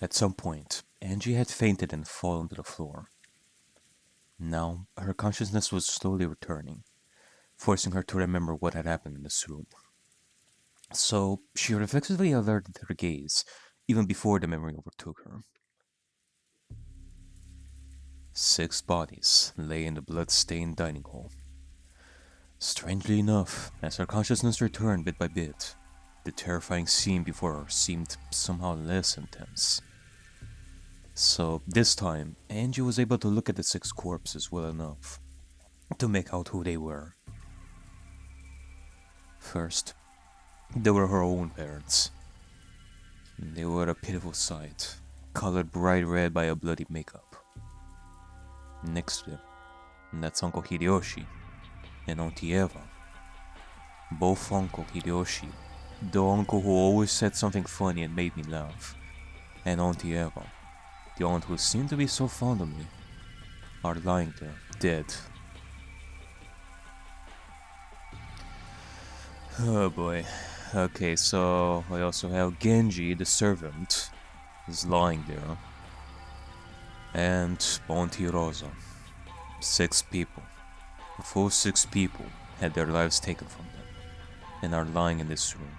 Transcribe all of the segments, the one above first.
At some point, Angie had fainted and fallen to the floor. Now, her consciousness was slowly returning, forcing her to remember what had happened in this room. So, she reflexively averted her gaze, even before the memory overtook her. 6 bodies lay in the blood-stained dining hall. Strangely enough, as her consciousness returned bit by bit, the terrifying scene before her seemed somehow less intense. So, this time, Angie was able to look at the 6 corpses well enough to make out who they were. First, they were her own parents. They were a pitiful sight, colored bright red by a bloody makeup. Next to them, that's Uncle Hideyoshi and Auntie Eva. Both Uncle Hideyoshi, the uncle who always said something funny and made me laugh, and Auntie Eva, the aunt who seemed to be so fond of me, are lying there, dead. Oh boy. Okay, so I also have Genji, the servant, is lying there. And Auntie Rosa. 6 people. The full 6 people had their lives taken from them, and are lying in this room.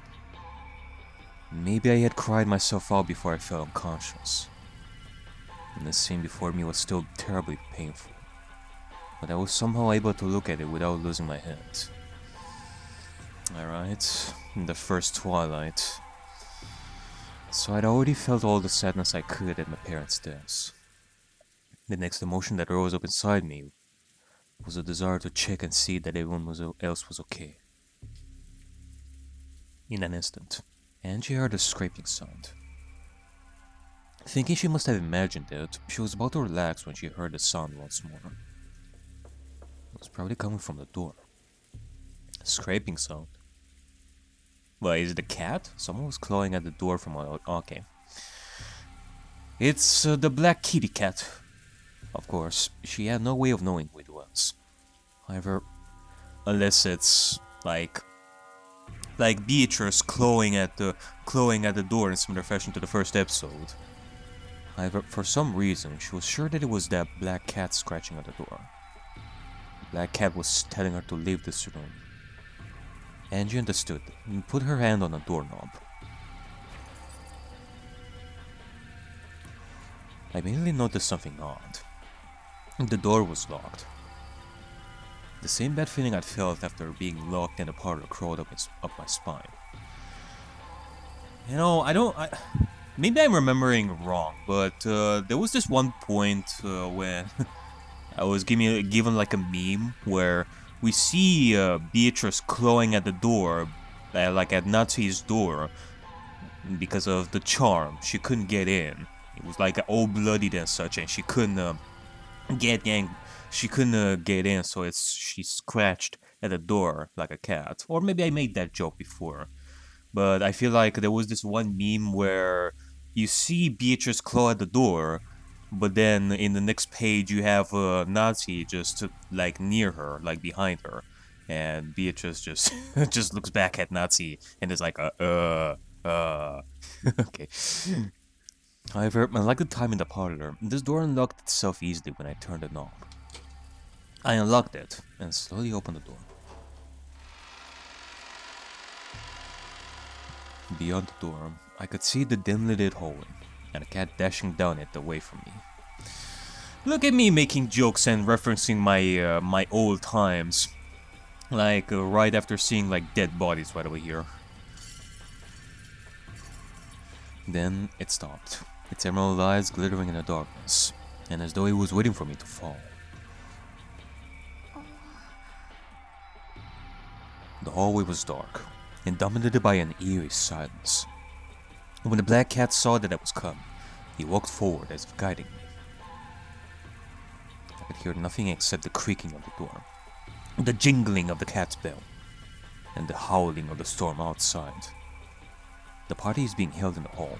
Maybe I had cried myself out before I fell unconscious. And the scene before me was still terribly painful, but I was somehow able to look at it without losing my head. Alright, the first Twilight. So I'd already felt all the sadness I could at my parents' deaths. The next emotion that rose up inside me was a desire to check and see that everyone else was okay. In an instant, Angie heard a scraping sound. Thinking she must have imagined it, she was about to relax when she heard the sound once more. It was probably coming from the door. A scraping sound. Why, is it a cat? Someone was clawing at the door from out. Okay. It's the black kitty cat. Of course, she had no way of knowing who it was. However, unless it's like Beatrice clawing at the door in similar fashion to the first episode. However, for some reason, she was sure that it was that black cat scratching at the door. The black cat was telling her to leave this room. Angie understood and put her hand on the doorknob. I immediately noticed something odd. The door was locked. The same bad feeling I'd felt after being locked in a parlor crawled up my spine. You know, maybe I'm remembering wrong, but there was this one point when I was given like a meme where we see Beatrice clawing at the door, like at Natsu's door, because of the charm. She couldn't get in. It was like all bloodied and such, and she couldn't get in. She couldn't get in, so she scratched at the door like a cat. Or maybe I made that joke before. But I feel like there was this one meme where you see Beatrice claw at the door, but then in the next page you have Nazi just like near her, like behind her, and Beatrice just just looks back at Nazi and is like okay. However, unlike the time in the parlor, this door unlocked itself easily when I turned the knob. I unlocked it and slowly opened the door. Beyond the door, I could see the dimly lit hallway and a cat dashing down it away from me. Look at me making jokes and referencing my old times, like right after seeing like dead bodies right over here. Then it stopped, its emerald eyes glittering in the darkness, and as though it was waiting for me to fall. The hallway was dark and dominated by an eerie silence. When the black cat saw that I was coming, he walked forward as if guiding me. I could hear nothing except the creaking of the door, the jingling of the cat's bell, and the howling of the storm outside. The party is being held in the hall.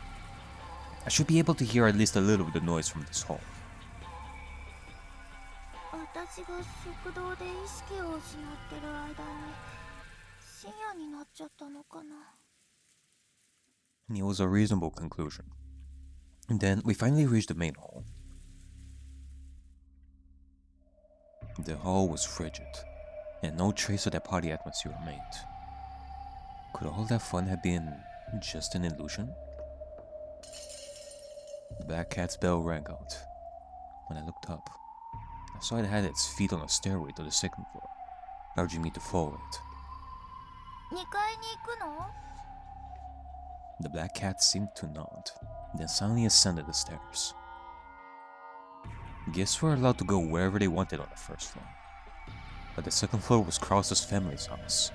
I should be able to hear at least a little of the noise from this hall. It was a reasonable conclusion. And then we finally reached the main hall. The hall was frigid, and no trace of that party atmosphere remained. Could all that fun have been just an illusion? The black cat's bell rang out. When I looked up, I saw it had its feet on a stairway to the second floor, urging me to follow it. The black cat seemed to nod, then silently ascended the stairs. Guests were allowed to go wherever they wanted on the first floor, but the second floor was Krause's family's house,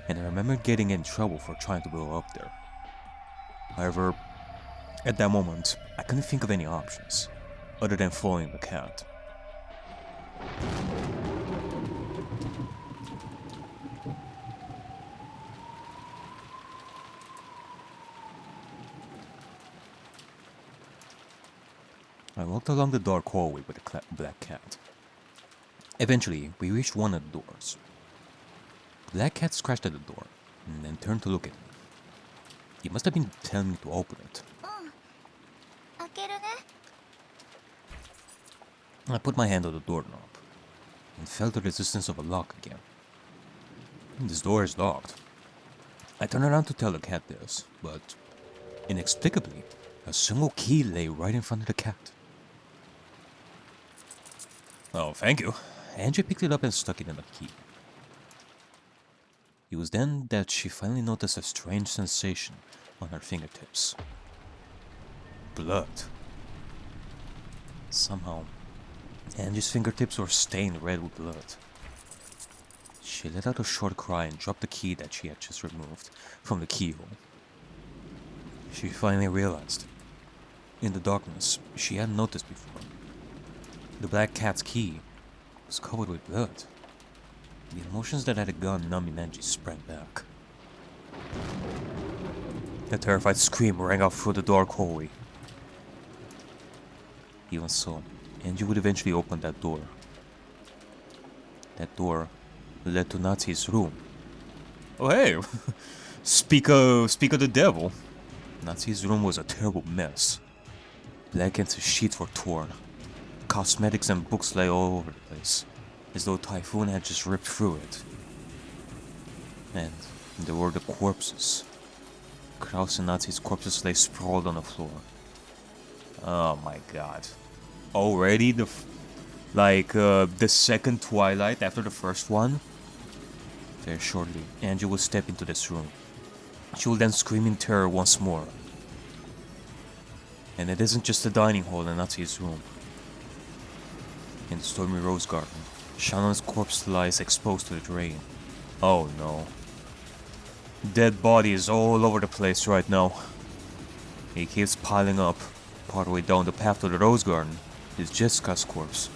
and I remembered getting in trouble for trying to go up there. However, at that moment, I couldn't think of any options, other than following the cat. I walked along the dark hallway with the black cat. Eventually, we reached one of the doors. The black cat scratched at the door, and then turned to look at me. He must have been telling me to open it. I put my hand on the doorknob, and felt the resistance of a lock again. This door is locked. I turned around to tell the cat this, but inexplicably, a single key lay right in front of the cat. Oh, thank you. Angie picked it up and stuck it in the key. It was then that she finally noticed a strange sensation on her fingertips. Blood. Somehow, Angie's fingertips were stained red with blood. She let out a short cry and dropped the key that she had just removed from the keyhole. She finally realized. In the darkness, she hadn't noticed before. The black cat's key was covered with blood. The emotions that had gone numb in Angie sprang back. A terrified scream rang out through the dark hallway. Even so, Angie would eventually open that door. That door led to Natsu's room. Oh hey! Speak of the devil. Natsu's room was a terrible mess. Blankets and sheets were torn. Cosmetics and books lay all over the place, as though a typhoon had just ripped through it. And there were the corpses. Krause and Natsu's corpses lay sprawled on the floor. Oh my god. Already the second Twilight after the first one? Very shortly, Angie will step into this room. She will then scream in terror once more. And it isn't just the dining hall in Natsu's room. In the stormy rose garden, Shannon's corpse lies exposed to the rain. Oh no. Dead bodies all over the place right now. It keeps piling up. Partway down the path to the rose garden is Jessica's corpse.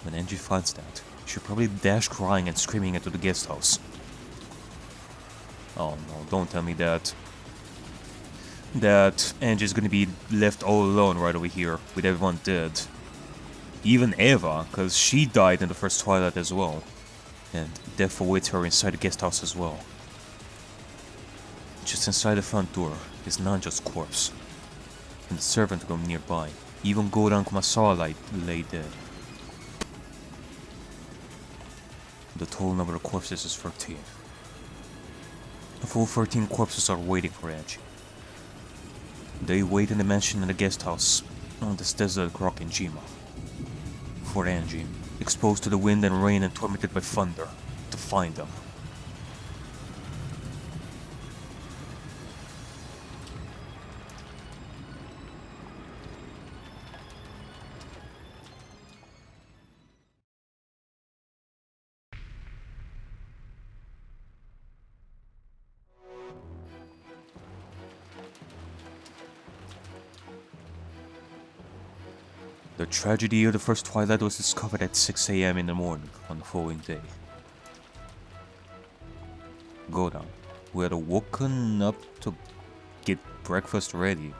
When Angie finds that, she'll probably dash crying and screaming into the guest house. Oh no, don't tell me that Angie's gonna be left all alone right over here with everyone dead. Even Eva, cause she died in the first Twilight as well. And death awaits her inside the guest house as well. Just inside the front door is Nanjo's corpse. And the servant room nearby. Even Goran Kumasawa lay dead. The total number of corpses is 13. A full 13 corpses are waiting for Angie. They wait in the mansion and the guest house on this desert rock in Jima. For Angie, exposed to the wind and rain and tormented by thunder, to find them. The tragedy of the first Twilight was discovered at 6 AM in the morning on the following day. Goran, who had woken up to get breakfast ready,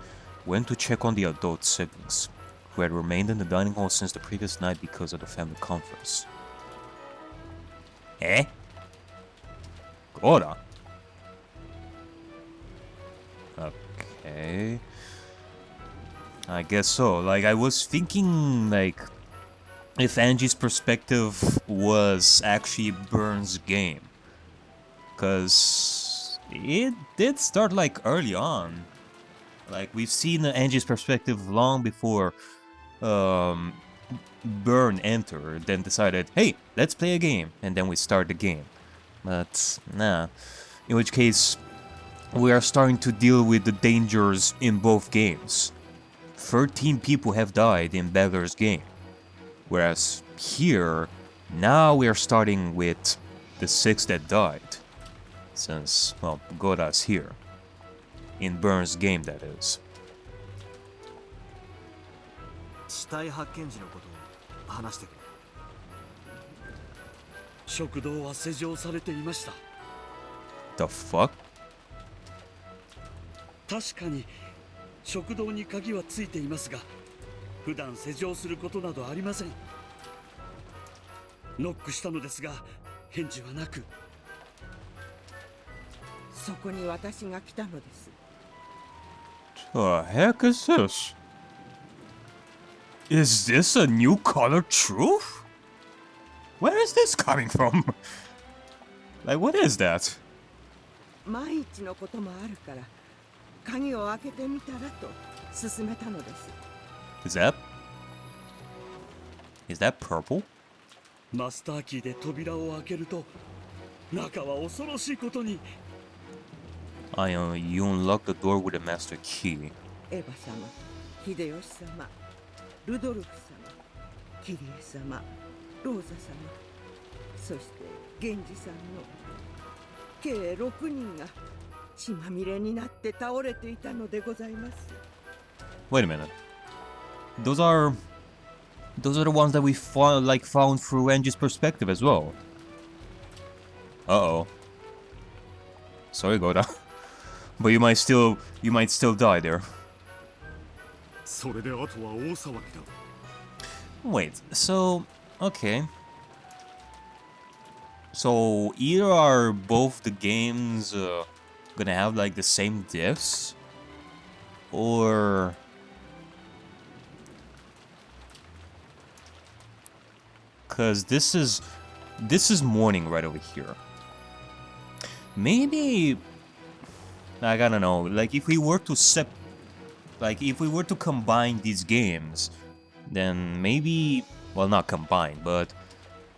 went to check on the adult siblings, who had remained in the dining hall since the previous night because of the family conference. Eh? Goran? Okay. I guess so. Like, I was thinking, like, if Angie's perspective was actually Burns' game. Because it did start, like, early on. Like, we've seen Angie's perspective long before Burn entered, then decided, hey, let's play a game. And then we start the game. But, nah. In which case, we are starting to deal with the dangers in both games. 13 people have died in Beggar's game. Whereas here, now we are starting with the 6 that died. Since, well, Goda's here. In Burns' game, that is. 死体発見時のことを話してくれ。食堂は施錠されていました。The fuck? 確かに食堂に鍵はついていますが、普段施錠することなどありません。ノックしたのですが返事はなく。そこに私が来たのです。The heck is this? Is this a new color truth? Where is this coming from? Like, what is that? 万一のこともあるから鍵を開けてみたらと勧めたのです。Is that purple? マスターキーで扉を開けると中は恐ろしいことに。You unlock the door with a master key. エヴァ様、秀吉様、ルドルフ様、キリエ様、ローザ様、そして源氏さんの計6人が血まみれになって倒れていたのでございます。Wait a minute. Those are the ones that we found through Angie's perspective as well. Uh-oh. Sorry, Goda. But you might still die there. それであとは大騒ぎだ。Wait, so okay. So either are both the games gonna have like the same diffs, or because this is morning right over here. Maybe, like, I don't know, like if we were to combine these games, then maybe, well, not combine, but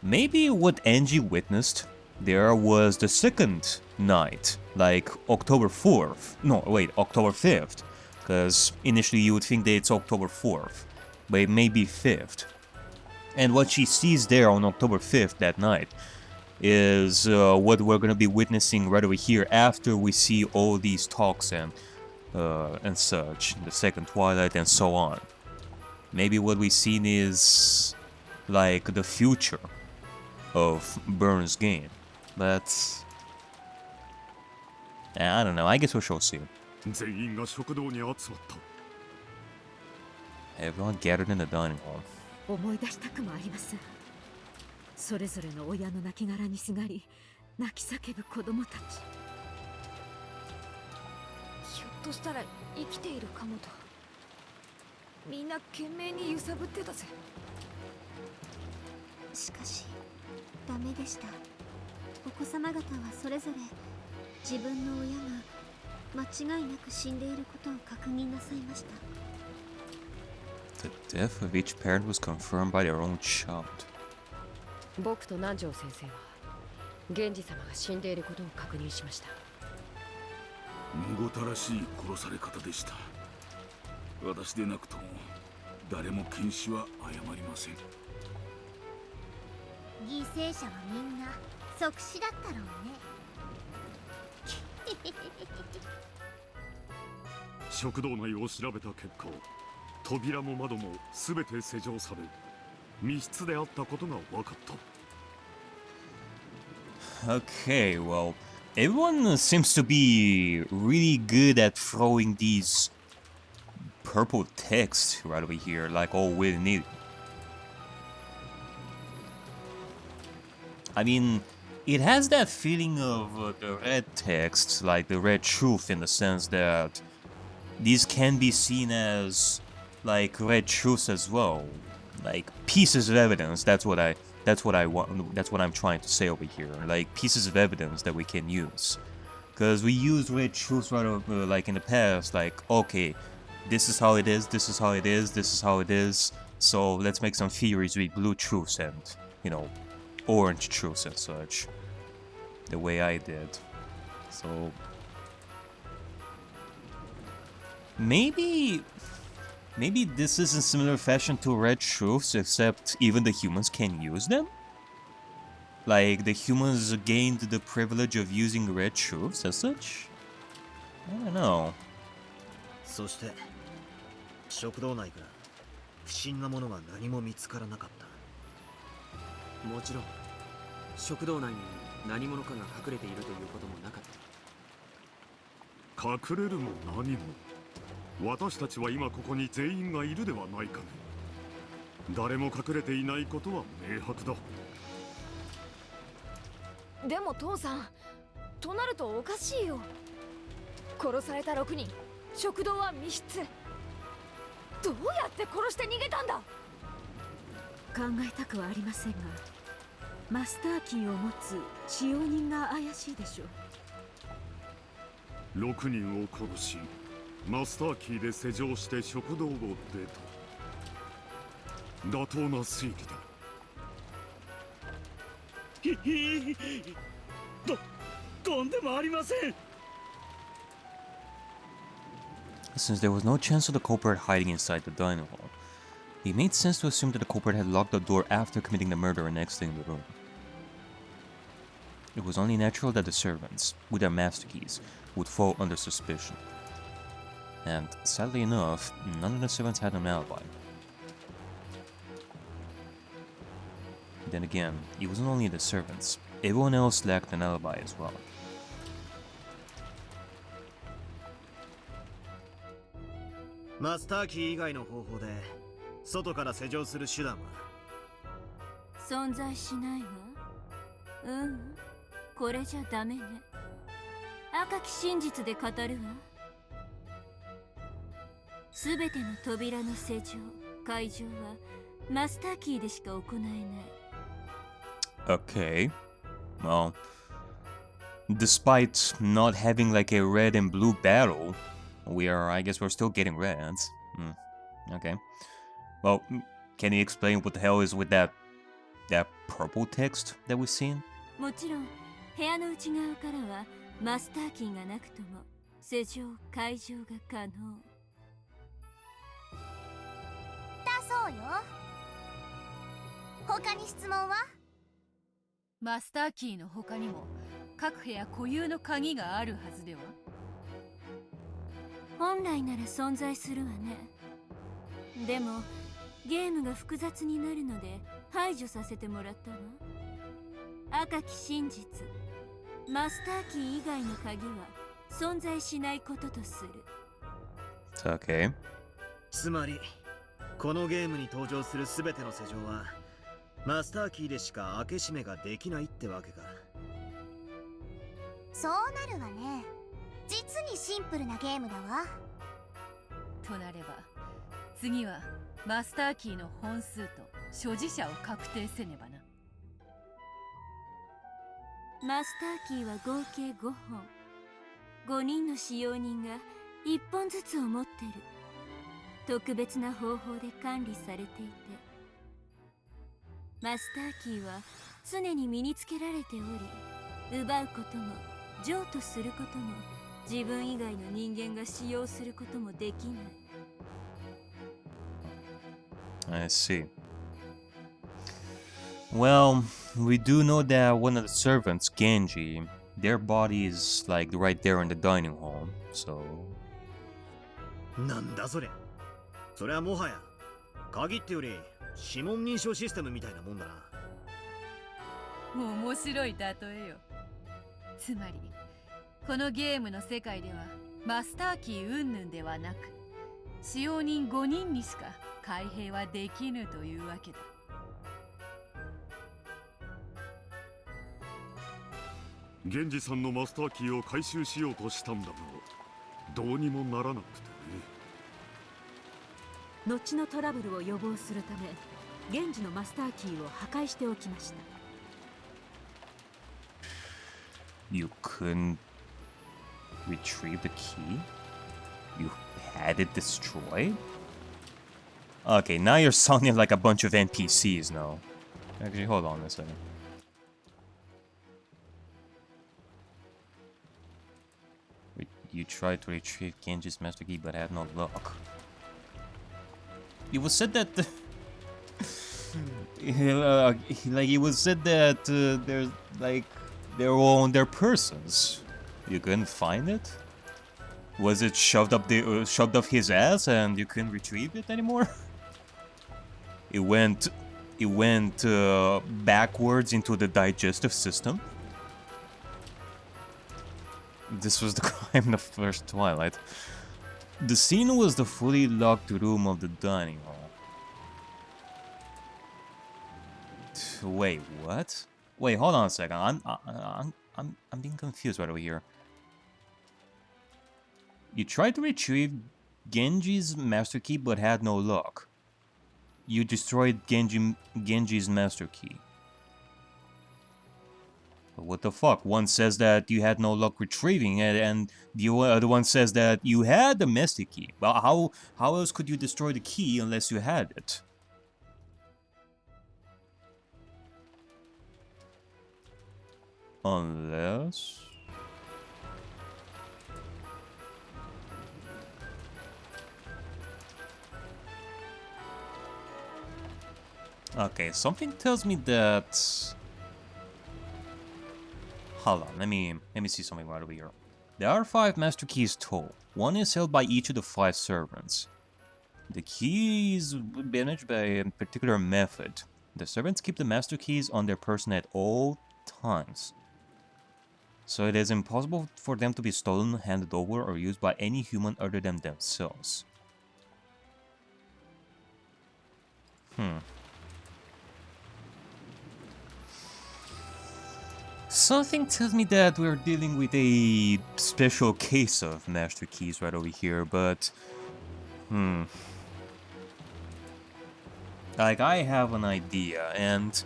maybe what Angie witnessed there was the second night, like October 4th. No, wait, October 5th. Because initially you would think that it's October 4th, but it may be 5th. And what she sees there on October 5th that night is what we're gonna be witnessing right over here after we see all these talks and such, the second Twilight and so on. Maybe what we've seen is like the future of Burns' game, but I don't know. I guess we shall see. 全員が食堂に集まった。Everyone gathered in the dining hall. 思い出したくもあります。それぞれの親の亡骸にすがり泣き叫ぶ子供たち。ひょっとしたら生きているかもと。みんな懸命に揺さぶってたぜ。しかしダメでした。お子様方はそれぞれ自分の親が間違いなく死んでいることを確認なさいました。The death of each parent was confirmed by their own child. 僕と南條先生は源氏様が死んでいることを確認しました。むごたらしい殺され方でした。私でなくとも誰も検視は謝りません。犠牲者はみんな即死だったろうね。食堂内を調べた結果、扉も窓もすべて施錠され、密室であったことが分かった。Okay, well, everyone seems to be really good at throwing these purple text right over here, like all willy-nilly. I mean, it has that feeling of the red text, like the red truth, in the sense that these can be seen as like red truths as well, like pieces of evidence. That's what I want. That's what I'm trying to say over here. Like pieces of evidence that we can use, because we used red truths right like in the past. Like, okay, this is how it is. This is how it is. This is how it is. So let's make some theories with blue truths and, you know, orange truths and such. The way I did. So maybe this is in similar fashion to red truths, except even the humans can use them? Like, the humans gained the privilege of using red truths as such? I don't know. そして食堂内から不審なものは何も見つからなかった。もちろん食堂内に何者かが隠れているということもなかった。隠れるも何も私たちは今ここに全員がいるではないかね。誰も隠れていないことは明白だ。でも父さん、となるとおかしいよ。殺された6人、食堂は密室。どうやって殺して逃げたんだ。考えたくはありませんが、マスターキーを持つ使用人が怪しいでしょう。6人を殺しマスターキーで施錠して食堂を出た。妥当な推理だ。とんでもありません。 Since there was no chance of the culprit hiding inside the dining hall, it made sense to assume that the culprit had locked the door after committing the murder and exiting the room. It was only natural that the servants, with their master keys, would fall under suspicion. And, sadly enough, none of the servants had an alibi. Then again, it wasn't only the servants, everyone else lacked an alibi as well. マスターキー以外の方法で外から施錠する手段は存在しないわ。これじゃダメね。赤き真実で語るわ。すべての扉の施錠、解錠はマスターキーでしか行えない。Okay. Well, despite not having like a red and blue battle, I guess we're still getting reds. Okay. Well, can you explain what the hell is with that purple text that we've seen? もちろん、部屋の内側からはマスターキーがなくとも施錠、解錠が可能。だそうよ。他に質問は？マスターキーの他にも各部屋固有の鍵があるはずでは。本来なら存在するわね。でもゲームが複雑になるので排除させてもらったわ。赤き真実、マスターキー以外の鍵は存在しないこととする。It's okay. つまりこのゲームに登場する全ての施錠はマスターキーでしか開け閉めができないってわけか。そうなるわね。実にシンプルなゲームだわ。となれば次はマスターキーの本数と所持者を確定せねばな。マスターキーは合計5本。5人の使用人が1本ずつを持ってる。特別な方法で管理されていて、マスターキーは常に身につけられており、奪うことも譲渡することも自分以外の人間が使用することもできない。I see. Well, we do know that one of the servants, Genji, their body is like right there in the dining hall, so... なんだそれ。それはもはや鍵ってより指紋認証システムみたいなもんだな。面白い例えよ。つまりこのゲームの世界ではマスターキー云々ではなく使用人5人にしか開閉はできぬというわけだ。源氏さんのマスターキーを回収しようとしたんだがどうにもならなくてね。後のトラブルを予防するため現時のマスターキーを破壊しておきました。 You couldn't retrieve the key? You had it destroyed? Okay, now you're sounding like a bunch of NPCs now. Actually, hold on a second. You tried to retrieve Genji's master key but had no luck. It was said that like it was said that there's like they're all on their persons. You couldn't find it? Was it shoved up his ass and you couldn't retrieve it anymore? It went backwards into the digestive system. This was the crime in the first Twilight. The scene was the fully locked room of the dining hall. Wait, what? Wait, hold on a second. I'm being confused right over here. You tried to retrieve Genji's master key but had no luck. You destroyed Genji's master key. But what the fuck? One says that you had no luck retrieving it, and the other one says that you had the master key. Well, how else could you destroy the key unless you had it? Unless... Okay, something tells me that... Hold on, let me see something right over here. There are 5 master keys total. One is held by each of the 5 servants. The keys managed by a particular method. The servants keep the master keys on their person at all times. So it is impossible for them to be stolen, handed over, or used by any human other than themselves. Something tells me that we're dealing with a special case of master keys right over here, but... Like, I have an idea, and...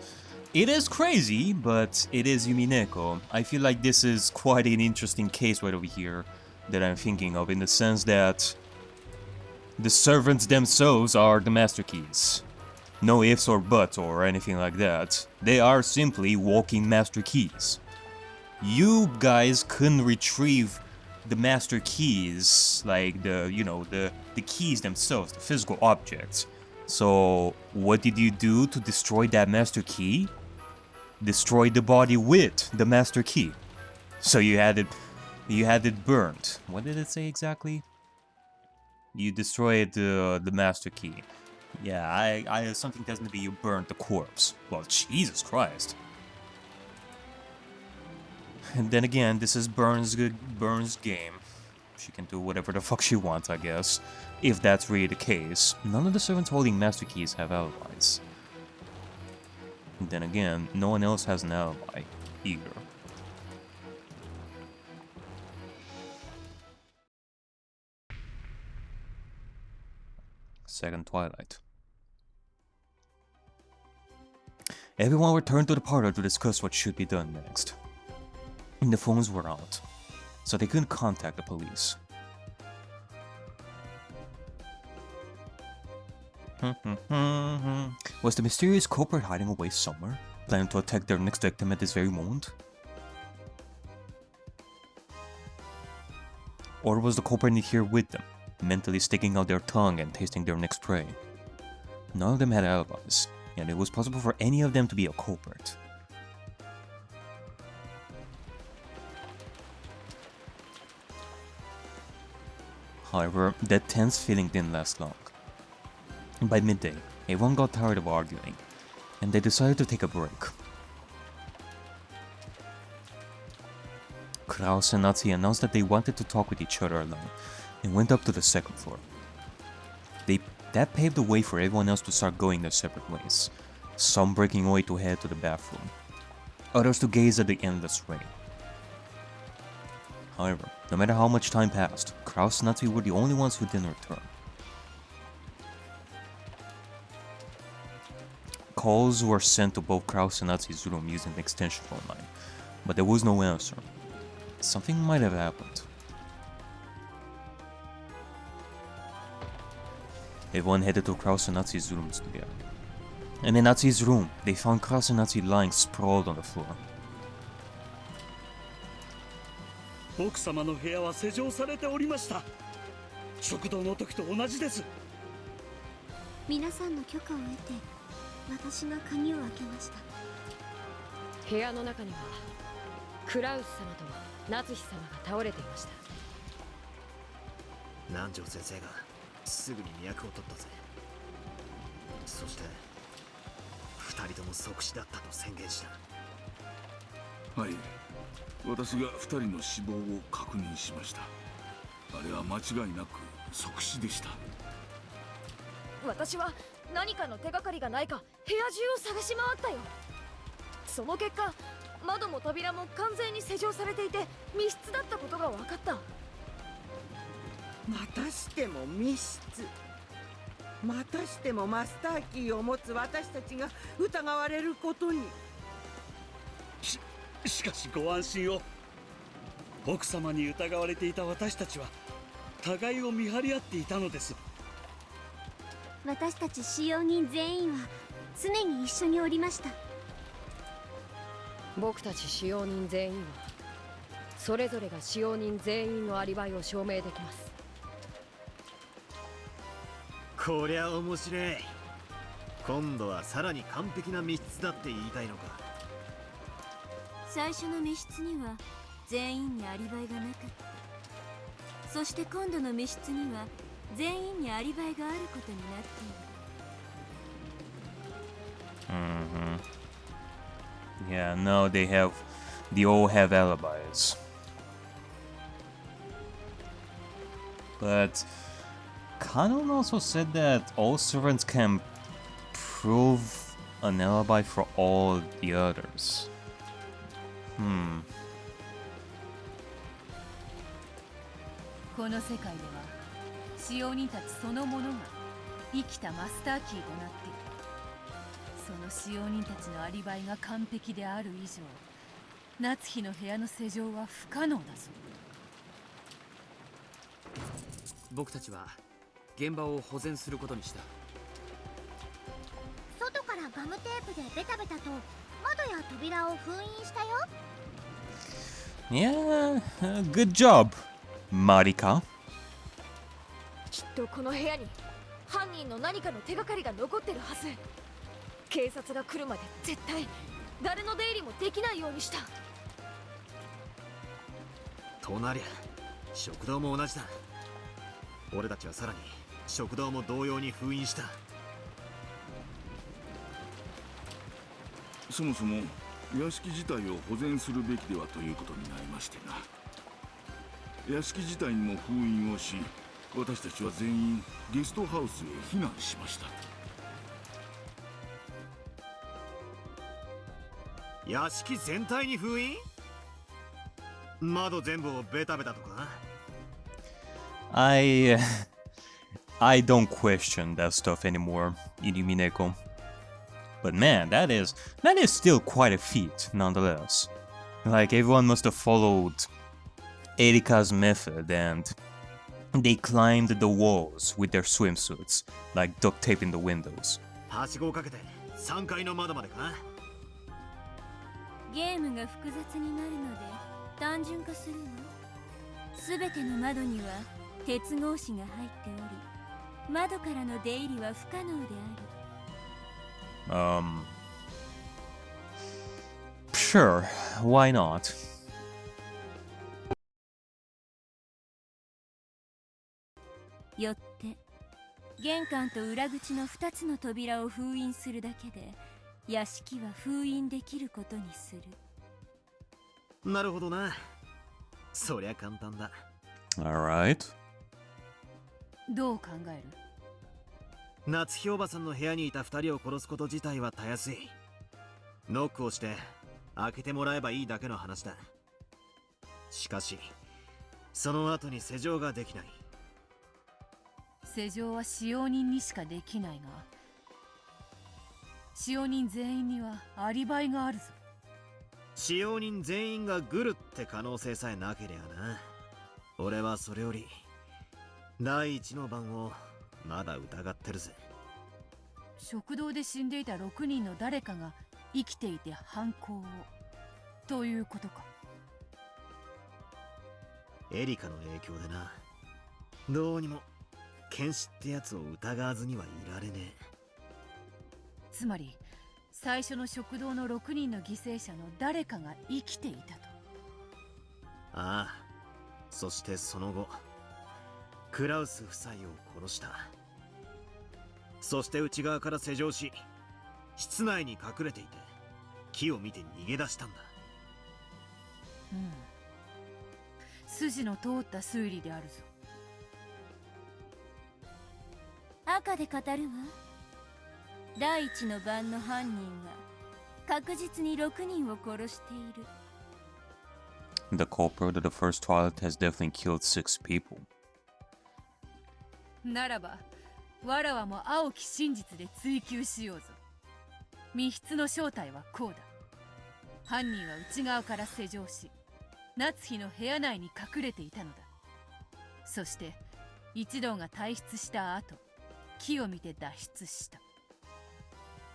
It is crazy, but it is Umineko. I feel like this is quite an interesting case right over here that I'm thinking of, in the sense that the servants themselves are the master keys. No ifs or buts or anything like that. They are simply walking master keys. You guys couldn't retrieve the master keys, like the keys themselves, the physical objects. So what did you do to destroy that master key? Destroy the body with the master key. So you had it burned. What did it say exactly? You destroyed the master key. Yeah, I something tells me that you burned the corpse. Well, Jesus Christ. And then again, this is Burns' game. She can do whatever the fuck she wants, I guess. If that's really the case. None of the servants holding master keys have alibis. And then again, no one else has an alibi, either. Second Twilight. Everyone returned to the parlor to discuss what should be done next. And the phones were out, so they couldn't contact the police. Was the mysterious culprit hiding away somewhere, planning to attack their next victim at this very moment? Or was the culprit here with them, mentally sticking out their tongue and tasting their next prey? None of them had alibis, and it was possible for any of them to be a culprit. However, that tense feeling didn't last long. By midday, everyone got tired of arguing, and they decided to take a break. Kraus and Natsuki announced that they wanted to talk with each other alone, and went up to the second floor. That paved the way for everyone else to start going their separate ways, some breaking away to head to the bathroom, others to gaze at the endless rain. However, no matter how much time passed, Kraus and Natsuki were the only ones who didn't return. calls were sent to both Kraus and Natsu's room using the extension phone line, but there was no answer. Something might have happened. Everyone headed to Kraus and Natsu's rooms together. And in Natsu's room, they found Kraus and Natsu lying sprawled on the floor. 奥様の部屋は施錠されておりました。食堂の時と同じです。皆さんの許可を得て私が鍵を開けました。部屋の中にはクラウス様と夏日様が倒れていました。南條先生がすぐに脈を取ったぜ。そして二人とも即死だったと宣言した。はい、私が2人の死亡を確認しました。あれは間違いなく即死でした。私は何かの手がかりがないか部屋中を探し回ったよ。その結果、窓も扉も完全に施錠されていて密室だったことが分かった。またしても密室。またしてもマスターキーを持つ私たちが疑われることに。しかしご安心を。奥様に疑われていた私たちは互いを見張り合っていたのです。私たち使用人全員は常に一緒におりました。僕たち使用人全員はそれぞれが使用人全員のアリバイを証明できます。こりゃ面白い。今度はさらに完璧な密室だって言いたいのか。最初の密室には全員にアリバイがなかった。そして今度の密室には全員にアリバイがあることになっている。Yeah, no, they all have alibis. But Kanon also said that all servants can prove an alibi for all the others. この世界では使用人たちそのものが生きたマスターキーとなっている。その使用人たちのアリバイが完璧である以上、夏日の部屋の施錠は不可能だぞ。僕たちは現場を保全することにした。外からガムテープでベタベタと窓や扉を封印したよ。Yeah, good job, Marika. きっとこの部屋に犯人の何かの手がかりが残ってるはず。警察が来るまで絶対誰の出入りもできないようにした。となりゃ食堂も同じだ。俺たちはさらに食堂も同様に封印した。そもそも屋敷自体を保全するべきではということになりましてな。屋敷自体にも封印をし、私たちは全員ゲストハウスへ避難しました。屋敷全体に封印？窓全部をベタベタとか？ I don't question that stuff anymore in Umineko. But man, that is still quite a feat, nonetheless. Like, everyone must have followed Erika's method and they climbed the walls with their swimsuits, like duct taping the windows. はしごをかけて3階の窓までか？ゲームが複雑になるので単純化するわ。すべての窓には鉄格子が入っており、窓からの出入りは不可能である。Sure, why not? よって玄関と裏口の2つの扉を封印するだけで屋敷は封印できることにする。なるほどな。そりゃ簡単だ。Alright. どう考える？夏日おばさんの部屋にいた2人を殺すこと自体はたやすい。ノックをして開けてもらえばいいだけの話だ。しかしその後に施錠ができない。施錠は使用人にしかできないが、使用人全員にはアリバイがあるぞ。使用人全員がグルって可能性さえなけりゃな。俺はそれより第一の番をまだ疑ってるぜ。食堂で死んでいた6人の誰かが生きていて犯行をということか。エリカの影響でな。どうにも剣士ってやつを疑わずにはいられねえ。つまり最初の食堂の6人の犠牲者の誰かが生きていたと。ああ、そしてその後クラウス夫妻を殺した。そして内側から施錠し、室内に隠れていて木を見て逃げ出したんだ。うん、筋の通った推理であるぞ。赤で語るわ。第一の番の犯人は確実に6人を殺している。 The culprit of the first Twilight has definitely killed 6 people. ならばわらわも青き真実で追求しようぞ。密室の正体はこうだ。犯人は内側から施錠し、夏日の部屋内に隠れていたのだ。そして一同が退出した後、木を見て脱出した。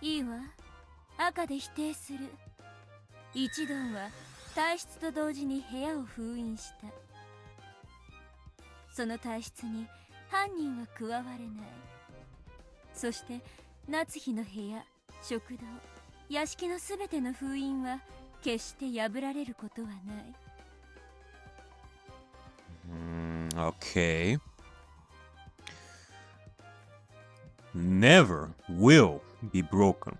いいわ、赤で否定する。一同は退出と同時に部屋を封印した。その退出に犯人は加われない。そして夏日の部屋、食堂、屋敷のすべての封印は決して破られることはない。Okay. Never will be broken.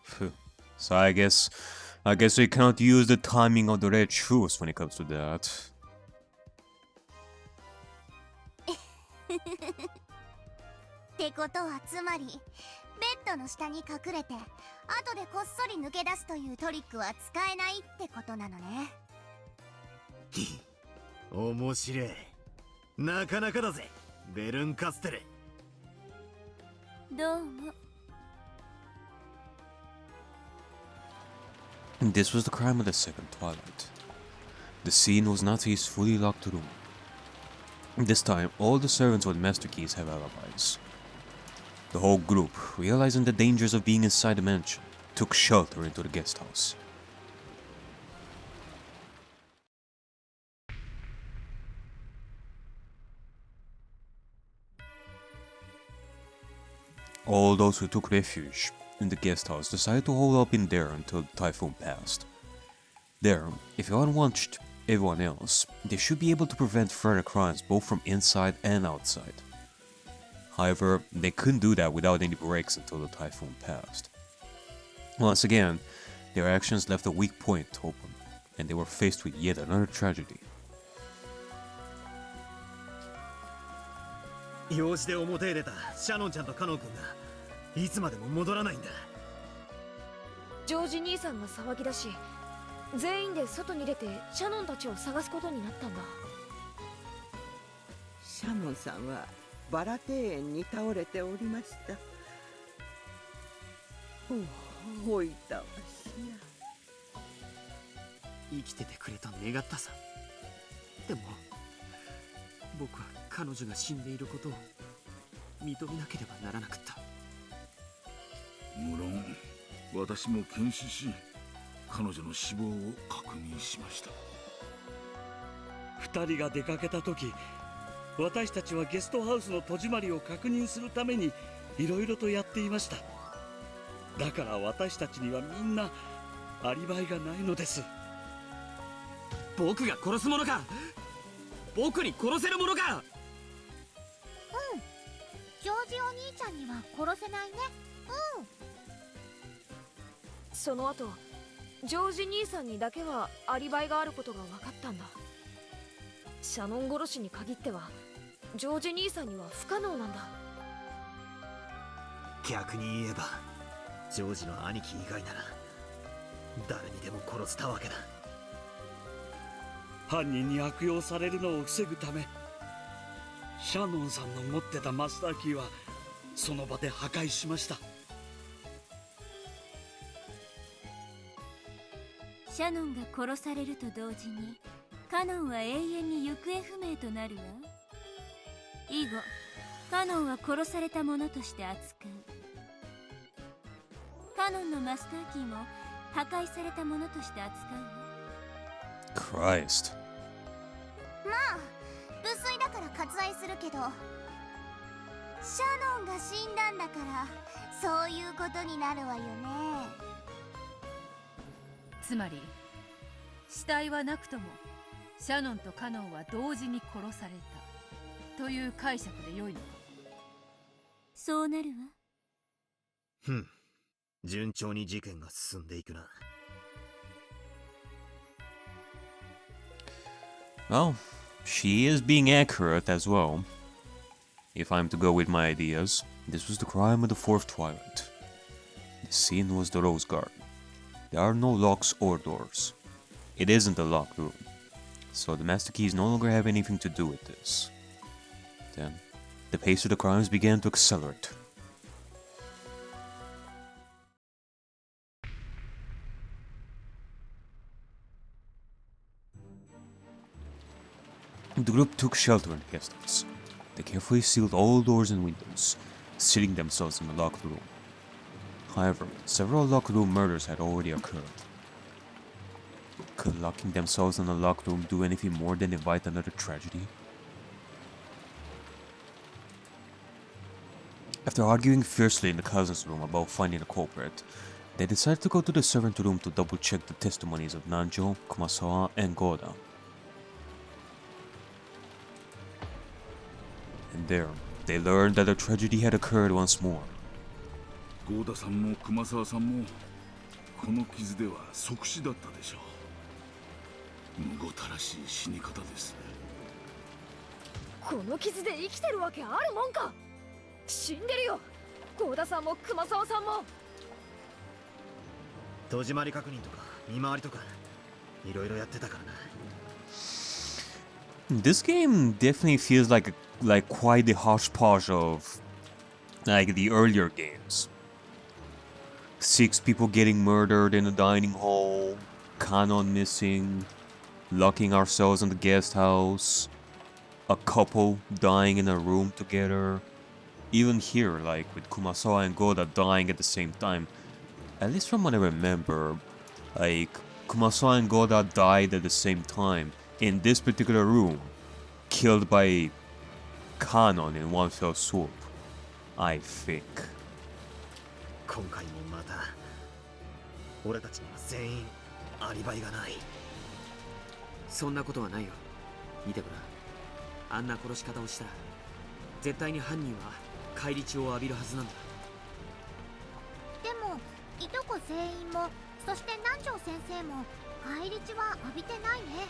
Phew. So I guess we cannot use the timing of the red shoes when it comes to that. ってことはつまりベッドの下に隠れて後でこっそり抜け出すというトリックは使えないってことなのね。面白い。なかなかだぜ、ベルンカステル。どうも。This was the crime of the second Twilight. The scene was Natsu's fully locked room. This time, all the servants with master keys have alibis. The whole group, realizing the dangers of being inside the mansion, took shelter into the guest house. All those who took refuge in the guest house decided to hold up in there until the typhoon passed. There, if everyone watched everyone else, they should be able to prevent further crimes both from inside and outside. However, they couldn't do that without any breaks until the typhoon passed. Once again, their actions left a weak point open, and they were faced with yet another tragedy. 用事で表へ出たシャノンちゃんとカノン君がいつまでも戻らないんだ。ジョージ兄さんが騒ぎ出し、全員で外に出てシャノンたちを探すことになったんだ。シャノンさんはバラ庭園に倒れておりました。おいたわしや。生きててくれと願ったさ。でも僕は彼女が死んでいることを認めなければならなかった。無論私も検視し彼女の死亡を確認しました。2人が出かけた時、私たちはゲストハウスの戸締まりを確認するためにいろいろとやっていました。だから私たちにはみんなアリバイがないのです。僕が殺すものか。僕に殺せるものか。ジョージお兄ちゃんには殺せないね。その後、ジョージ兄さんにだけはアリバイがあることが分かったんだ。シャノン殺しに限ってはジョージ兄さんには不可能なんだ。逆に言えばジョージの兄貴以外なら誰にでも殺せたわけだ。犯人に悪用されるのを防ぐため、シャノンさんの持ってたマスターキーはその場で破壊しました。シャノンが殺されると同時にカノンは永遠に行方不明となるわ。以後カノンは殺されたものとして扱う。カノンのマスターキーも破壊されたものとして扱うわ。 Christ. まあ無粋だから割愛するけど、シャノンが死んだんだからそういうことになるわよね。つまり死体はなくともシャノンとカノンは同時に殺されたという解釈で良いのか。そうなるわ。ふん、順調に事件が進んでいくな。Well, she is being accurate as well. If I'm to go with my ideas, this was the crime of the fourth Twilight. The scene was the Rose Garden. There are no locks or doors. It isn't a locked room. So the Master Keys no longer have anything to do with this. Then, the pace of the crimes began to accelerate. The group took shelter in the guest house. They carefully sealed all doors and windows, sealing themselves in the locked room. However, several locked room murders had already occurred. Could locking themselves in a locked room do anything more than invite another tragedy? After arguing fiercely in the cousin's room about finding a culprit, they decided to go to the servant room to double-check the testimonies of Nanjo, Kumasawa, and Goda. And there, they learned that a tragedy had occurred once more. ゴーダさんも熊沢さんもこの傷では即死だったでしょう。むごたらしい死に方です。この傷で生きてるわけあるもんか。死んでるよ、ゴーダさんも熊沢さんも。戸締まり確認とか見回りとかいろいろやってたからな。This game definitely feels like quite the hodgepodge of like the earlier games. 6 people getting murdered in a dining hall, Kanon missing, locking ourselves in the guest house, a couple dying in a room together. Even here, like with Kumasawa and Goda dying at the same time. At least from what I remember, like Kumasawa and Goda died at the same time in this particular room, killed by Kanon in one fell swoop, I think. 今回もまた俺たちには全員アリバイがない。そんなことはないよ。見てごらん、あんな殺し方をしたら絶対に犯人は返り血を浴びるはずなんだ。でもいとこ全員もそして南條先生も返り血は浴びてないね。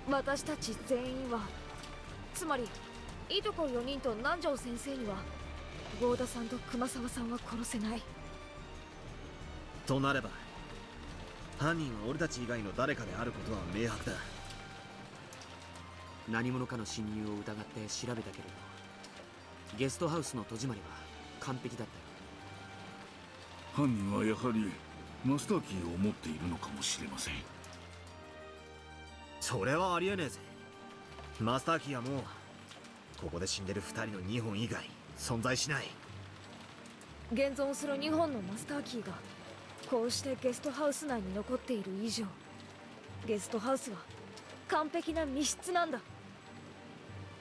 私たち全員は、つまりいとこ4人と南條先生にはゴーダさんと熊沢さんは殺せない。となれば犯人は俺たち以外の誰かであることは明白だ。何者かの侵入を疑って調べたけれど、ゲストハウスの戸締まりは完璧だったよ。犯人はやはりマスターキーを持っているのかもしれません。それはありえねえぜ。マスターキーはもうここで死んでる2人の2本以外存在しない。現存する2本のマスターキーがこうしてゲストハウス内に残っている以上、ゲストハウスは完璧な密室なんだ。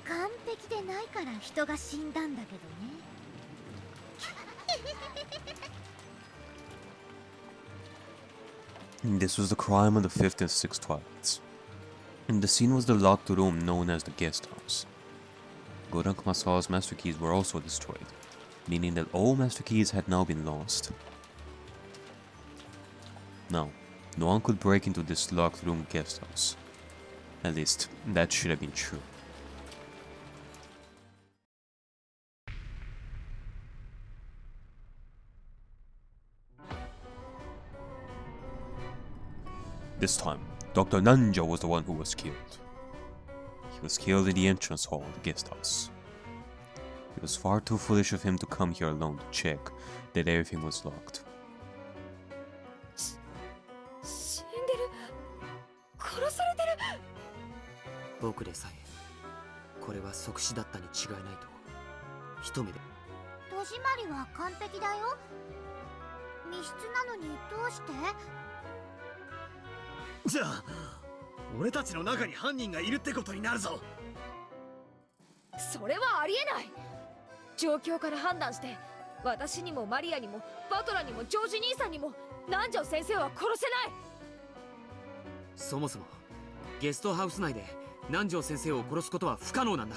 完璧でないから人が死んだんだけどね。This was the crime of the 5th and 6th Twilights. And the scene was the locked room known as the guest house. Goda and Kumasawa's master keys were also destroyed, meaning that all master keys had now been lost. Now, no one could break into this locked room guest house. At least, that should have been true. This time, Dr. Nanjo was the one who was killed. He was killed in the entrance hall of the guest house. It was far too foolish of him to come here alone to check that everything was locked. 僕でさえこれは即死だったに違いないと一目で。戸締まりは完璧だよ。密室なのにどうして？じゃあ俺たちの中に犯人がいるってことになるぞ。それはありえない。状況から判断して私にもマリアにもバトラにもジョージ兄さんにも南條先生は殺せない。そもそもゲストハウス内で南條先生を殺すことは不可能なんだ。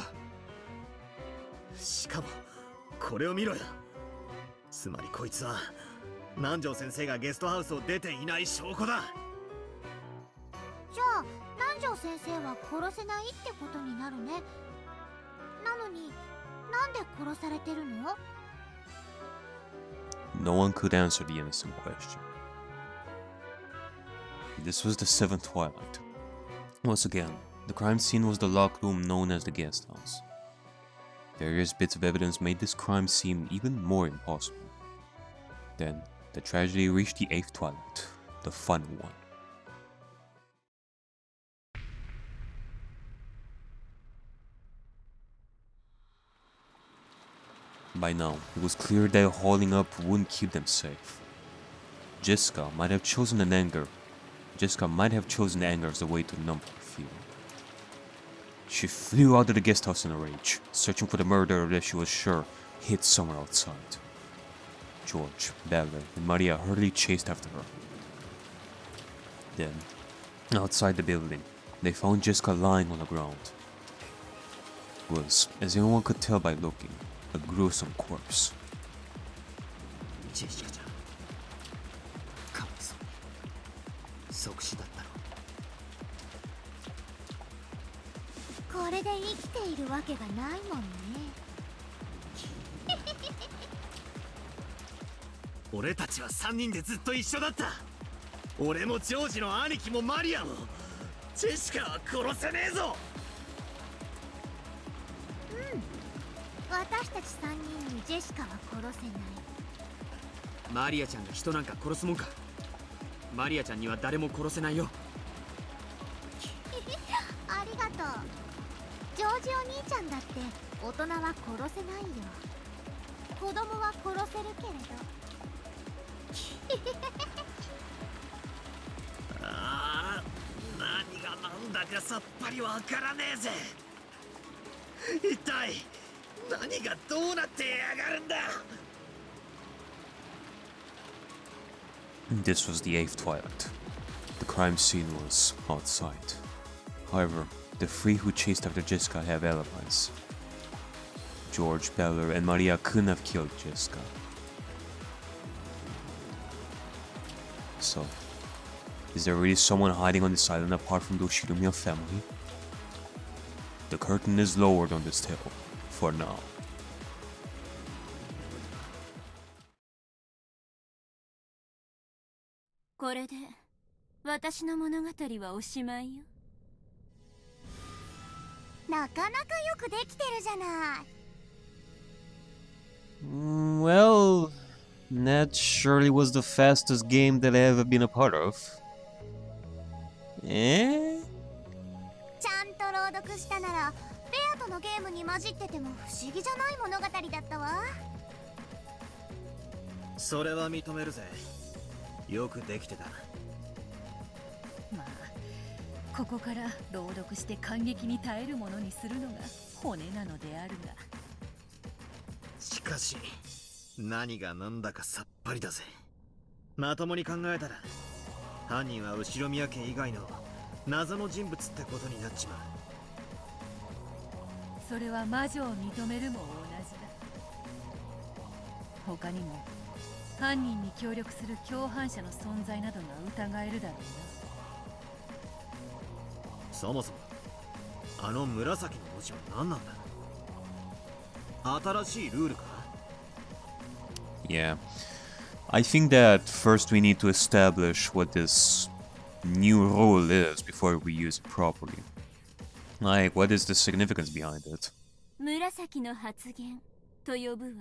しかもこれを見ろよ。つまりこいつは南條先生がゲストハウスを出ていない証拠だ。じゃあ南條先生は殺せないってことになるね。なのになんで殺されてるの？ No one could answer the innocent question. This was the seventh Twilight. Once again, the crime scene was the locked room known as the guest house. Various bits of evidence made this crime seem even more impossible. Then, the tragedy reached the eighth Twilight, the final one. By now, it was clear that hauling up wouldn't keep them safe. Jessica might have chosen anger as a way to numb her fear. She flew out of the guest house in a rage, searching for the murderer that she was sure hid somewhere outside. George, Bella, and Maria hurriedly chased after her. Then, outside the building, they found Jessica lying on the ground. It was, as anyone could tell by looking, a gruesome corpse. ジェシカちゃん、かわいそうに即死だったろ。これで生きているわけがないもんね。俺たちは3人でずっと一緒だった。俺もジョージの兄貴もマリアも。ジェシカは殺せねえぞ。私たち3人にジェシカは殺せない。マリアちゃんが人なんか殺すもんか。マリアちゃんには誰も殺せないよ。ありがとう。ジョージお兄ちゃんだって大人は殺せないよ。子供は殺せるけれど。ああ、何がなんだかさっぱりわからねえぜ。一体何がどうなってやがるんだ。 This was the eighth Twilight. The crime scene was outside. However, the three who chased after Jessica have alibis. George, Bella, and Maria couldn't have killed Jessica. So, is there really someone hiding on this island apart from the Shirumiya family? The curtain is lowered on this tale, for now. これで私の物語はおしまいよ。なかなかよくできてるじゃない。Well, that surely was the fastest game that I ever been a part of. ちゃんと朗読したなら、ベアとのゲームに混じってても不思議じゃない物語だったわ。それは認めるぜ。よくできてた。まあここから朗読して感激に耐えるものにするのが骨なのであるが。しかし何が何だかさっぱりだぜ。まともに考えたら犯人は後宮家以外の謎の人物ってことになっちまう。それは魔女を認めるも同じだ。他にも犯人に協力する共犯者の存在などが疑えるだろうな。そもそもあの紫の文字は何なんだ。新しいルールか。 Yeah. I think that first we need to establish what this new rule is before we use it properly. Like, what is the significance behind it? 紫の発言と呼ぶわ。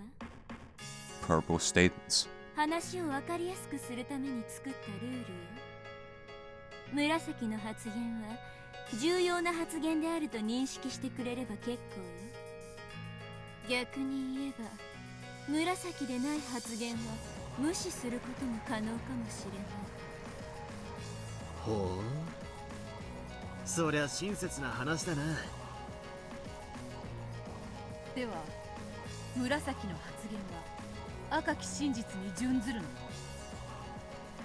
Purple statements. 話を分かりやすくするために作ったルールよ。紫の発言は重要な発言であると認識してくれれば結構よ。逆に言えば紫でない発言は無視することも可能かもしれない。ほう、そりゃ親切な話だな。では紫の発言は赤き真実に準ずるのか。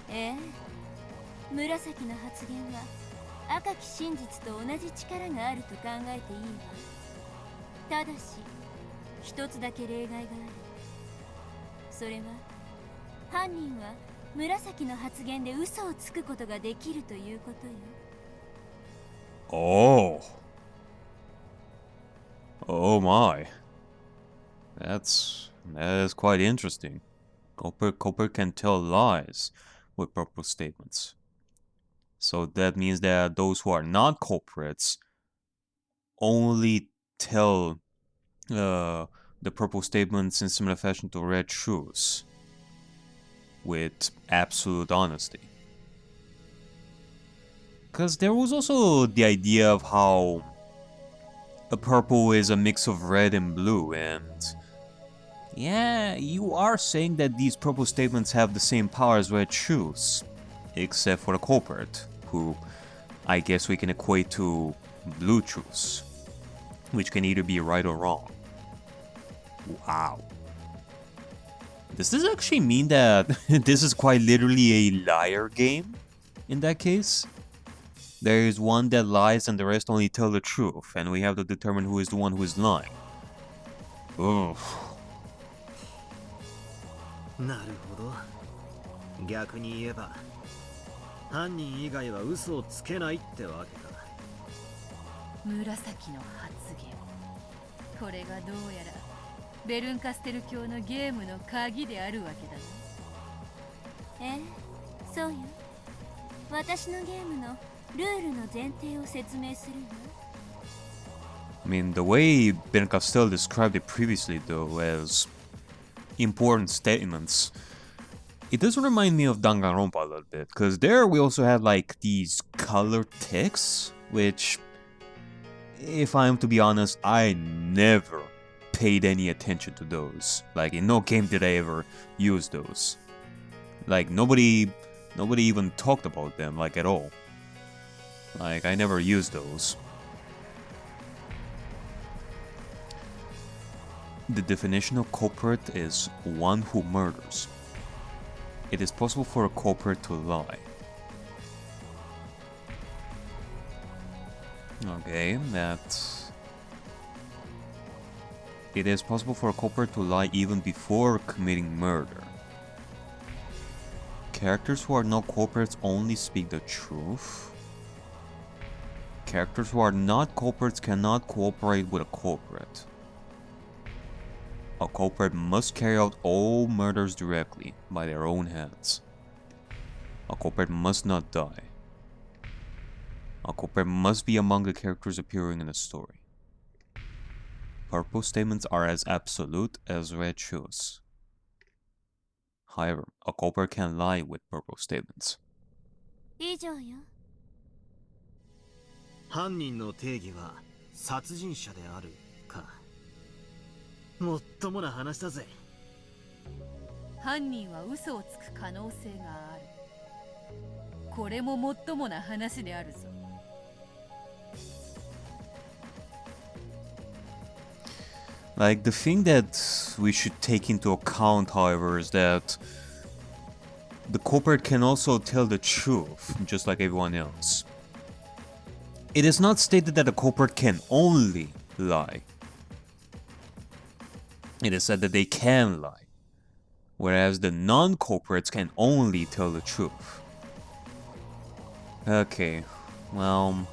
ええ、紫の発言は赤き真実と同じ力があると考えていいわ。ただし一つだけ例外がある。それは犯人は紫の発言で嘘をつくことができるということよ。Oh. Oh my. That is quite interesting. Culprit can tell lies with purple statements. So that means that those who are not culprits only tell the purple statements in similar fashion to red truths with absolute honesty. Because there was also the idea of how a purple is a mix of red and blue, and yeah, you are saying that these purple statements have the same power as red truths, except for the culprit, who I guess we can equate to blue truths, which can either be right or wrong. Wow. Does this actually mean that this is quite literally a liar game in that case? There is one that lies and the rest only tell the truth, and we have to determine who is the one who is lying. Ugh. なるほど。逆に言えば犯人以外は嘘をつけないってわけか。紫の発言、これがどうやらベルンカステル教のゲームの鍵であるわけだな。ええ、そうよ。私のゲームのルールの前提を説明するわ。I mean, the way Ben Castell described it previously, though, as important statements, it does remind me of Danganronpa a little bit, because there we also had like these color texts, which, if I am to be honest, I never paid any attention to those. Like, in no game did I ever use those. Like, nobody even talked about them, like, at all. Like, I never used those. The definition of culprit is one who murders. It is possible for a culprit to lie. Okay, that's... It is possible for a culprit to lie even before committing murder. Characters who are not culprits only speak the truth. Characters who are not culprits cannot cooperate with a culprit. A culprit must carry out all murders directly, by their own hands. A culprit must not die. A culprit must be among the characters appearing in a story. Purple statements are as absolute as red truths. However, a culprit can lie with purple statements. 以上よ。犯人の定義は殺人者であるか。もっともな話だぜ。犯人は嘘をつく可能性がある。これももっともな話であるぞ。Like, the thing that we should take into account, however, is that the culprit can also tell the truth, just like everyone else. It is not stated that the culprit can only lie. It is said that they can lie, whereas the non-culprits can only tell the truth. Okay, well...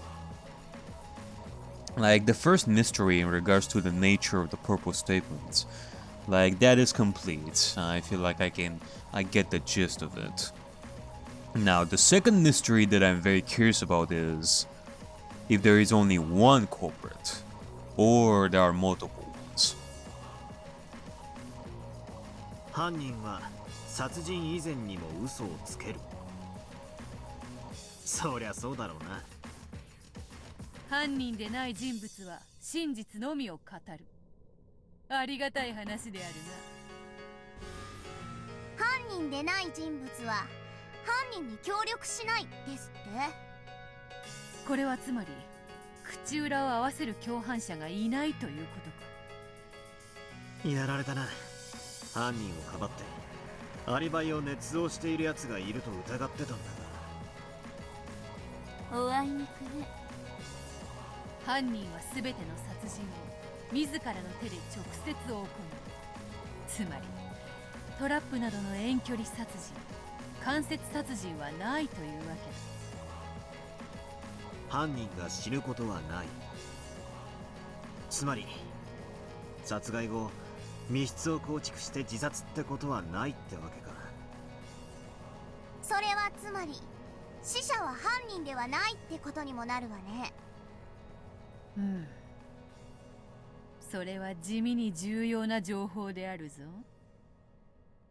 Like, the first mystery in regards to the nature of the purple statements, like, that is complete. I feel like I get the gist of it. Now, the second mystery that I'm very curious about is if there is only one culprit, or there are multiple ones. 犯人は殺人以前にも嘘をつける。そりゃそうだろうな。犯人でない人物は真実のみを語る。ありがたい話であるな。犯人でない人物は犯人に協力しないですって。これはつまり口裏を合わせる共犯者がいないということか。やられたな。犯人をかばってアリバイを捏造している奴がいると疑ってたんだが。おあいにくね。犯人は全ての殺人を自らの手で直接行う。つまりトラップなどの遠距離殺人、間接殺人はないというわけだ。犯人が死ぬことはない。つまり殺害後密室を構築して自殺ってことはないってわけか。それはつまり死者は犯人ではないってことにもなるわね。うん、それは地味に重要な情報であるぞ。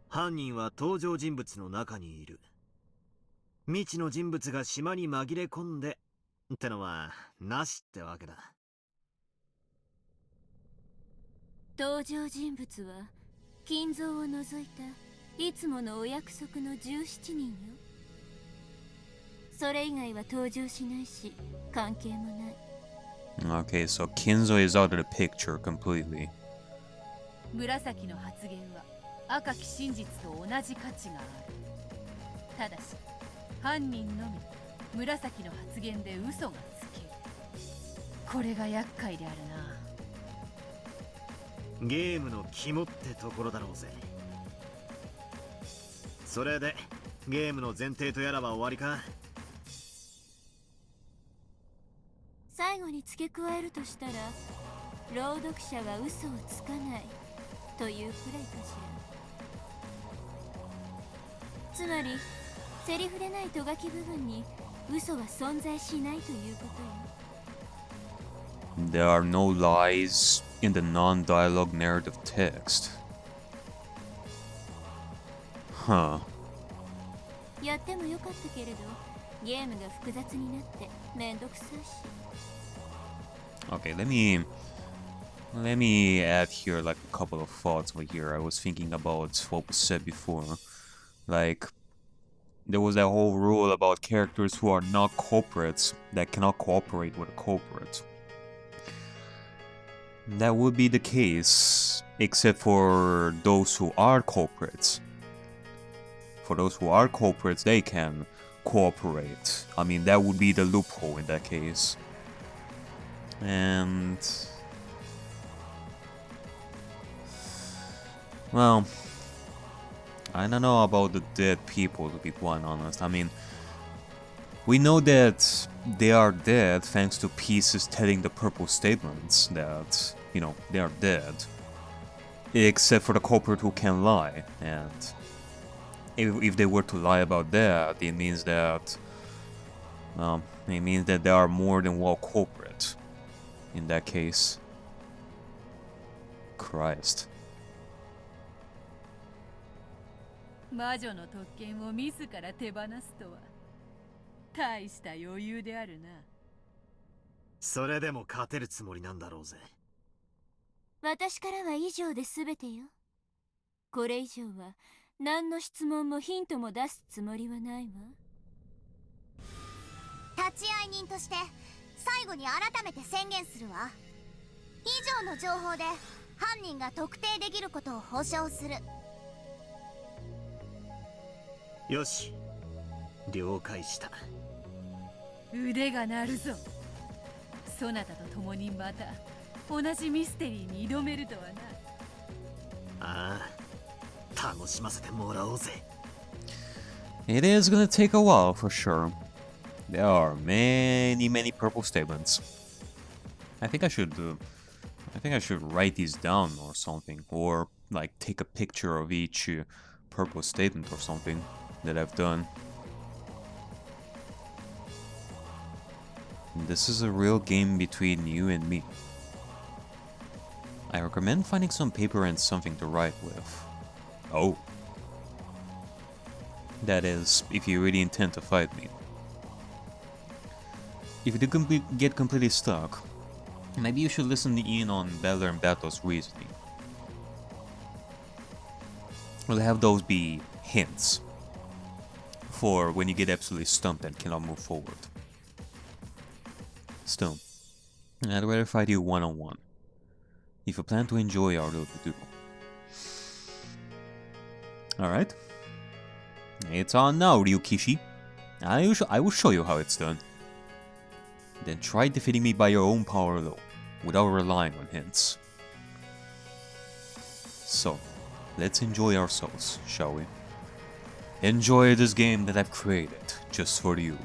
犯人は登場人物の中にいる。未知の人物が島に紛れ込んでってのはなしってわけだ。登場人物は金蔵を除いたいつものお約束の17人よ。それ以外は登場しないし関係もない。Okay, so Kinzo is out of the picture completely. 紫の発言は赤き真実と同じ価値がある。ただし犯人のみ紫の発言で嘘がつける。これが厄介であるな。ゲームの肝ってところだろうぜ。それでゲームの前提とやらは終わりか。最後に付け加えるとしたら、朗読者は嘘をつかないというくらいかしら。つまりセリフでないト書き部分に嘘は存在しないということよ。There are no lies in the non-dialogue narrative text. Huh. やってもよかったけれど、ゲームが複雑になってめんどくさいし。Okay, let me add here like a couple of thoughts over here. I was thinking about what was said before. Like, there was that whole rule about characters who are not culprits that cannot cooperate with a culprit. That would be the case, except for those who are culprits. For those who are culprits, they can cooperate. I mean, that would be the loophole in that case. And well, I don't know about the dead people, to be quite honest. I mean, we know that they are dead thanks to pieces telling the purple statements that, you know, they are dead. Except for the culprit who can lie. And if they were to lie about that, it means that they are more than one culprit. In that case. Christ. 魔女の特権を自ら手放すとは大した余裕であるな。それでも勝てるつもりなんだろうぜ。私からは以上で全てよ。これ以上は何の質問もヒントも出すつもりはないわ。立ち会い人として最後に改めて宣言するわ。以上の情報で犯人が特定できることを保証する。よし、了解した。腕が鳴るぞ。そなたと共にまた同じミステリーに挑めるとはな。ああ、楽しませてもらおうぜ。It is gonna take a while for sure. There are many purple statements. I think I should write these down or something, or like take a picture of each purple statement or something that I've done. This is a real game between you and me. I recommend finding some paper and something to write with. Oh. That is, if you really intend to fight me. if you do get completely stuck, maybe you should listen in on Bella and Bato's reasoning. We'll have those be hints for when you get absolutely stumped and cannot move forward. Still, I'd rather fight you one-on-one, if you plan to enjoy our little duel. Alright. It's on now, Ryukishi. I will show you how it's done. Then try defeating me by your own power alone, without relying on hints. So, let's enjoy ourselves, shall we? Enjoy this game that I've created, just for you.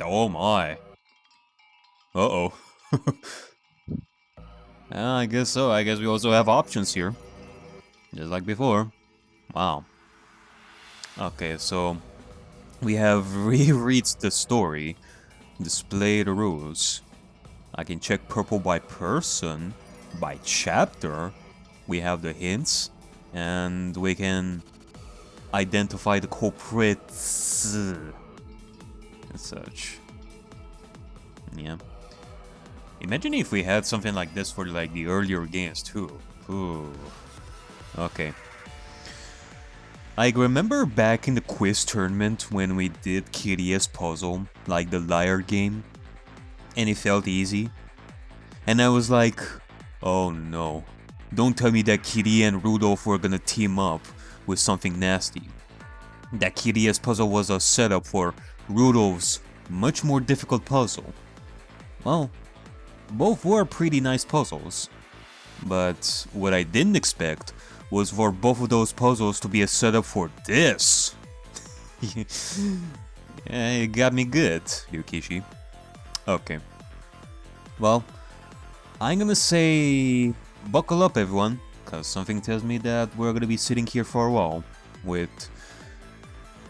Oh my. Uh-oh. I guess so. I guess we also have options here. Just like before. Wow. Okay, so we have reread the story, display the rules. I can check purple by person, by chapter. We have the hints, and we can identify the culprits and such. Yeah. Imagine if we had something like this for like the earlier games too. Ooh. Okay. I remember back in the quiz tournament when we did Kiria's puzzle, like the liar game, and it felt easy. And I was like, oh no, don't tell me that Kiria and Rudolph were gonna team up with something nasty. That Kiria's puzzle was a setup for Rudolph's much more difficult puzzle. Well, both were pretty nice puzzles, but what I didn't expect was for both of those puzzles to be a setup for this. Yeah, it got me good, Yukishi. Okay. Well, I'm gonna say buckle up everyone, cause something tells me that we're gonna be sitting here for a while with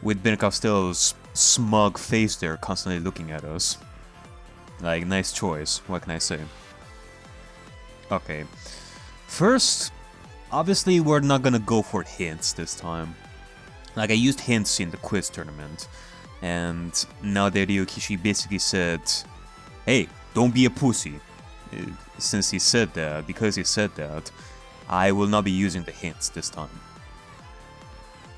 Ben Costello's smug face there constantly looking at us. Like, nice choice, what can I say? Okay. First, obviously we're not gonna go for hints this time. Like, I used hints in the quiz tournament, and now that Ryukishi basically said, hey, don't be a pussy. Since he said that, because he said that, I will not be using the hints this time.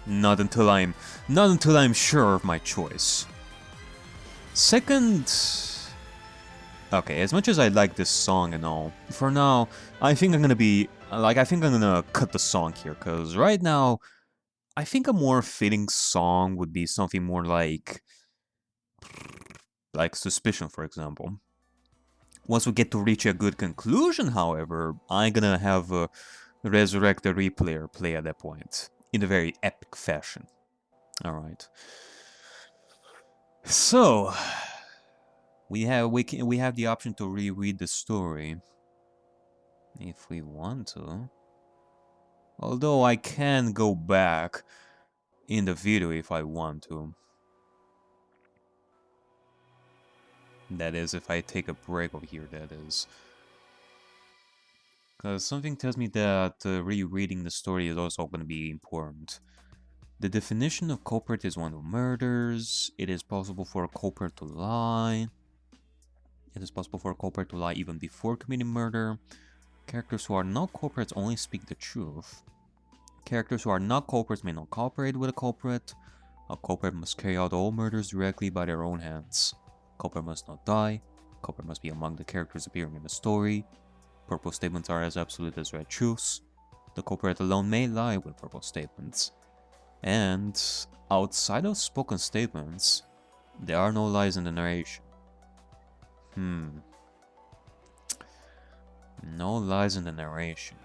Not until I'm sure of my choice. Second, okay, as much as I like this song and all, for now, I think I'm gonna cut the song here, cause right now, I think a more fitting song would be something more like Suspicion, for example. Once we get to reach a good conclusion, however, I'm gonna have Resurrect the Replayer play at that point, in a very epic fashion. Alright. So, we have the option to reread the story, if we want to. Although I can go back in the video if I want to. That is, if I take a break over here, that is. Because something tells me that rereading the story is also going to be important. The definition of culprit is one who murders. It is possible for a culprit to lie. It is possible for a culprit to lie even before committing murder. Characters who are not culprits only speak the truth. Characters who are not culprits may not cooperate with a culprit. A culprit must carry out all murders directly by their own hands. Culprit must not die. Culprit must be among the characters appearing in the story. Purple statements are as absolute as red truths. The culprit alone may lie with purple statements. And outside of spoken statements, there are no lies in the narration. No lies in the narration.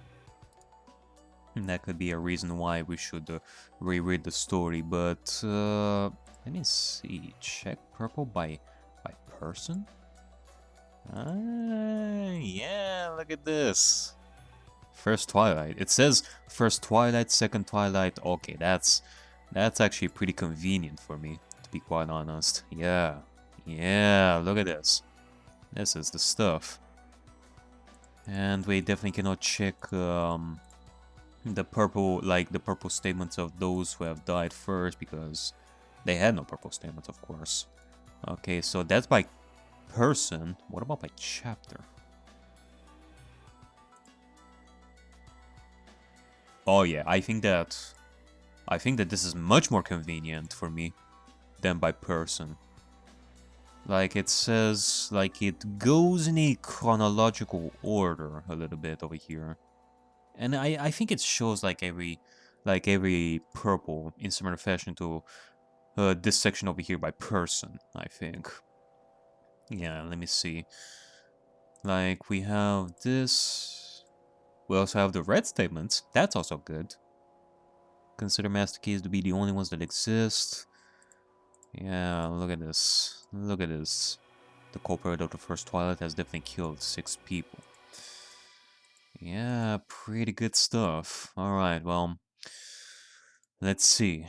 That could be a reason why we should reread the story, but let me see. Check purple by person? Yeah, look at this. First Twilight. It says first Twilight, second Twilight. Okay, that's That's actually pretty convenient for me, to be quite honest. Yeah. Yeah, look at this. This is the stuff. And we definitely cannot check the purple statements of those who have died first, because they had no purple statements, of course. Okay, so that's by person. What about by chapter? Oh yeah, I think that this is much more convenient for me than by person. Like, it says, like, it goes in a chronological order a little bit over here. And I think it shows like every purple in similar fashion to this section over here by person, I think. Yeah, let me see. Like, we have this. We also have the red statements. That's also good. Consider master keys to be the only ones that exist. Yeah, look at this. Look at this. The culprit of the first Twilight has definitely killed 6 people. Yeah, pretty good stuff. Alright, well, let's see.